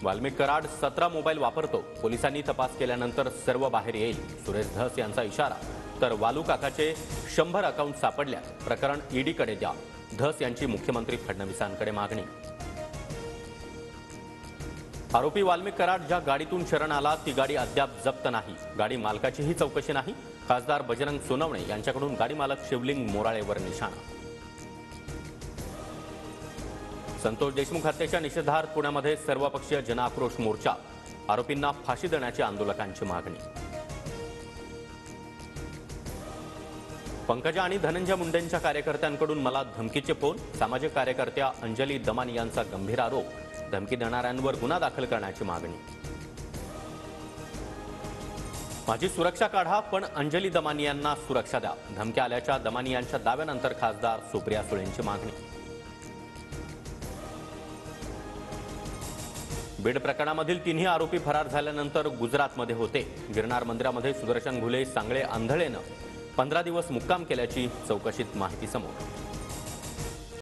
Valmik Karad 17 mobile वापरतो, पोलिसांनी तपास केल्यानंतर सर्व बाहेर येईल, सुरेश धस यांचा इशारा. तर वालू काकाचे 100 अकाउंट सापडल्यास प्रकरण ईडीकडे द्या, धस यांची मुख्यमंत्री फडणवीसांकडे मागणी. आरोपी वाल्मिक कराड ज्या गाडीतून शरण आला ती गाडी अद्याप जप्त नाही, गाडी मालकाचीही चौकशी नाही. खासदार बजरंग सोनवणे यांच्याकडून गाडी मालक शिवलिंग मोराळेवर निशाणा. संतोष देशमुख हत्येच्या निषेधार्थ पुण्यामध्ये सर्वपक्षीय जनआक्रोश मोर्चा, आरोपींना फाशी देण्याची आंदोलकांची मागणी. पंकजा आणि धनंजय मुंडेंच्या कार्यकर्त्यांकडून मला धमकीचे फोन, सामाजिक कार्यकर्त्या अंजली दमानी यांचा गंभीर आरोप, धमकी देणाऱ्यांवर गुन्हा दाखल करण्याची मागणी. माझी सुरक्षा काढा पण अंजली दमानी यांना सुरक्षा द्या, धमकी आल्याच्या दमानी यांच्या दाव्यानंतर खासदार सुप्रिया सुळेंची मागणी. बीड प्रकरणामधील तिन्ही आरोपी फरार झाल्यानंतर गुजरातमध्ये होते. गिरनार मंदिरामध्ये सुदर्शन घुले, सांगळे, आंधळेनं 15 दिवस मुक्काम केल्याची चौकशीत माहिती समोर.